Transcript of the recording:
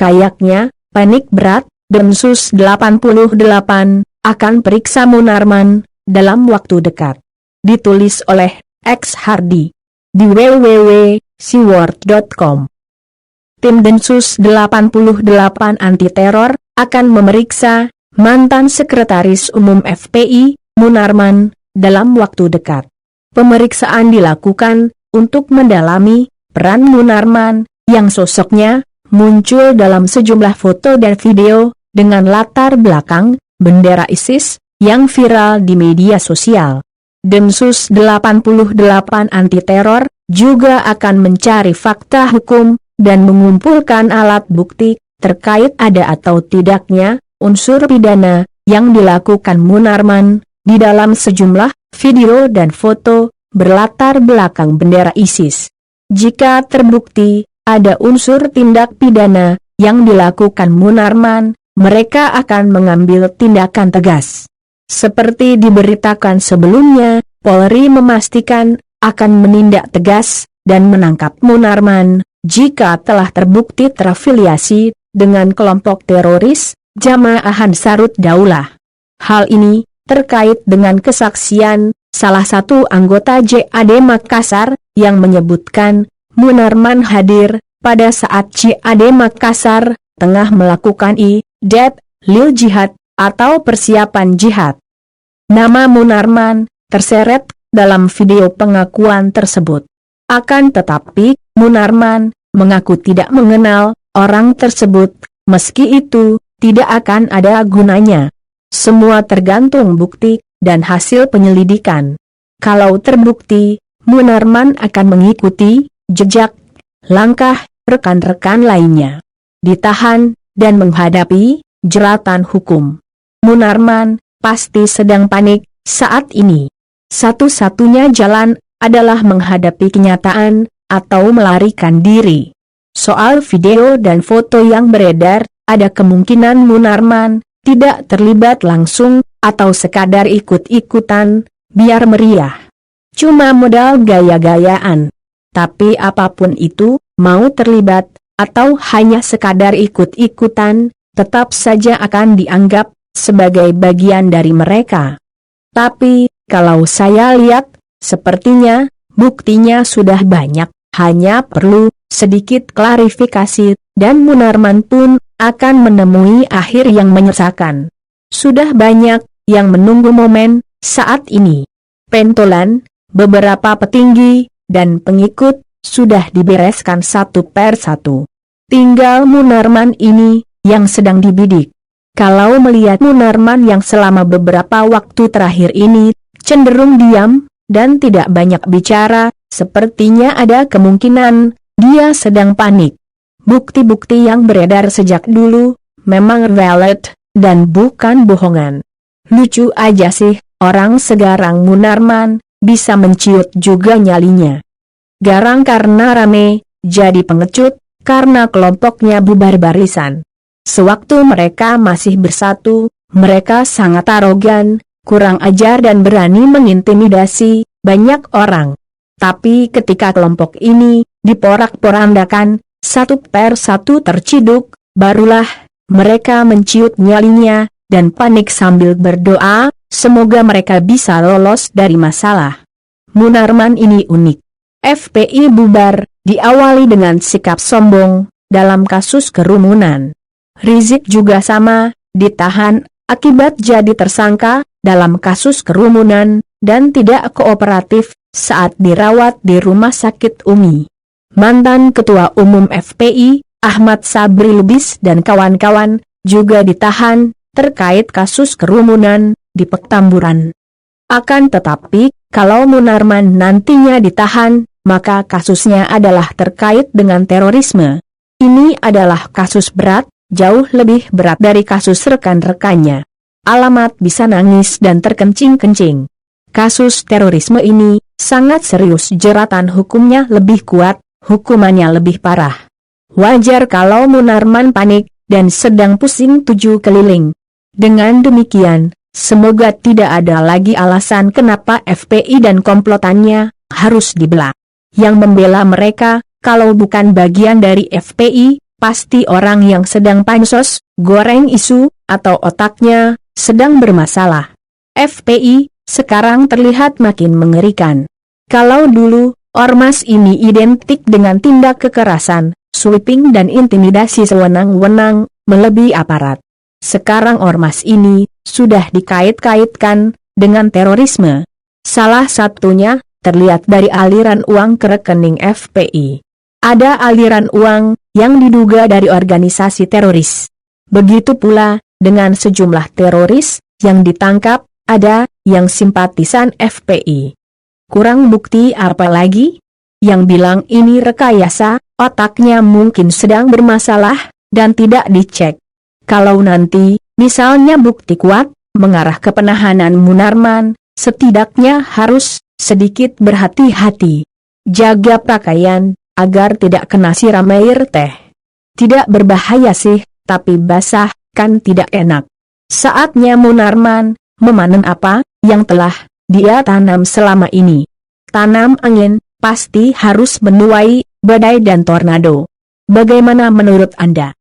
Kayaknya, panik berat, Densus 88 akan periksa Munarman dalam waktu dekat. Ditulis oleh X Hardy di www.siword.com. Tim Densus 88 anti teror akan memeriksa mantan Sekretaris Umum FPI, Munarman, dalam waktu dekat. Pemeriksaan dilakukan untuk mendalami peran Munarman yang sosoknya muncul dalam sejumlah foto dan video dengan latar belakang bendera ISIS yang viral di media sosial. Densus 88 anti teror juga akan mencari fakta hukum dan mengumpulkan alat bukti terkait ada atau tidaknya unsur pidana yang dilakukan Munarman di dalam sejumlah video dan foto berlatar belakang bendera ISIS. Jika terbukti ada unsur tindak pidana yang dilakukan Munarman, mereka akan mengambil tindakan tegas. Seperti diberitakan sebelumnya, Polri memastikan akan menindak tegas dan menangkap Munarman jika telah terbukti terafiliasi dengan kelompok teroris Jamaah Ansarud Daulah. Hal ini terkait dengan kesaksian salah satu anggota JAD Makassar yang menyebutkan Munarman hadir pada saat JAD Makassar tengah melakukan lil jihad atau persiapan jihad. Nama Munarman terseret dalam video pengakuan tersebut. Akan tetapi, Munarman mengaku tidak mengenal orang tersebut, meski itu tidak akan ada gunanya. Semua tergantung bukti dan hasil penyelidikan. Kalau terbukti, Munarman akan mengikuti jejak langkah rekan-rekan lainnya, ditahan dan menghadapi jeratan hukum. Munarman pasti sedang panik saat ini. Satu-satunya jalan adalah menghadapi kenyataan atau melarikan diri. Soal video dan foto yang beredar, ada kemungkinan Munarman tidak terlibat langsung atau sekadar ikut-ikutan biar meriah. Cuma modal gaya-gayaan. Tapi apapun itu, mau terlibat atau hanya sekadar ikut-ikutan, tetap saja akan dianggap sebagai bagian dari mereka. Tapi, kalau saya lihat, sepertinya buktinya sudah banyak, hanya perlu sedikit klarifikasi, dan Munarman pun akan menemui akhir yang menyesakan. Sudah banyak yang menunggu momen saat ini. Pentolan, beberapa petinggi, dan pengikut sudah dibereskan satu per satu. Tinggal Munarman ini yang sedang dibidik. Kalau melihat Munarman yang selama beberapa waktu terakhir ini cenderung diam dan tidak banyak bicara, sepertinya ada kemungkinan dia sedang panik. Bukti-bukti yang beredar sejak dulu memang valid dan bukan bohongan. Lucu aja sih, orang segarang Munarman bisa menciut juga nyalinya. Garang karena rame, jadi pengecut karena kelompoknya bubar barisan. Sewaktu mereka masih bersatu, mereka sangat arogan, kurang ajar dan berani mengintimidasi banyak orang. Tapi ketika kelompok ini diporak-porandakan, satu per satu terciduk, barulah mereka menciut nyalinya dan panik sambil berdoa, semoga mereka bisa lolos dari masalah. Munarman ini unik. FPI bubar diawali dengan sikap sombong dalam kasus kerumunan. Rizik juga sama, ditahan akibat jadi tersangka dalam kasus kerumunan dan tidak kooperatif saat dirawat di Rumah Sakit UMI. Mantan Ketua Umum FPI, Ahmad Sabri Lubis dan kawan-kawan juga ditahan terkait kasus kerumunan di Petamburan. Akan tetapi, kalau Munarman nantinya ditahan, maka kasusnya adalah terkait dengan terorisme. Ini adalah kasus berat, jauh lebih berat dari kasus rekan-rekannya. Alamat bisa nangis dan terkencing-kencing. Kasus terorisme ini sangat serius, jeratan hukumnya lebih kuat, hukumannya lebih parah. Wajar kalau Munarman panik dan sedang pusing tujuh keliling. Dengan demikian, semoga tidak ada lagi alasan kenapa FPI dan komplotannya harus dibelah. Yang membela mereka, kalau bukan bagian dari FPI, pasti orang yang sedang pansos, goreng isu, atau otaknya sedang bermasalah. FPI sekarang terlihat makin mengerikan. Kalau dulu, ormas ini identik dengan tindak kekerasan, sweeping dan intimidasi sewenang-wenang, melebihi aparat. Sekarang ormas ini sudah dikait-kaitkan dengan terorisme. Salah satunya terlihat dari aliran uang ke rekening FPI. Ada aliran uang yang diduga dari organisasi teroris. Begitu pula dengan sejumlah teroris yang ditangkap, ada yang simpatisan FPI. Kurang bukti apa lagi? Yang bilang ini rekayasa, otaknya mungkin sedang bermasalah dan tidak dicek. Kalau nanti, misalnya bukti kuat, mengarah ke penahanan Munarman, setidaknya harus sedikit berhati-hati. Jaga pakaian, agar tidak kena siram air teh. Tidak berbahaya sih, tapi basah, kan tidak enak. Saatnya Munarman memanen apa yang telah dia tanam selama ini. Tanam angin, pasti harus menuai badai dan tornado. Bagaimana menurut Anda?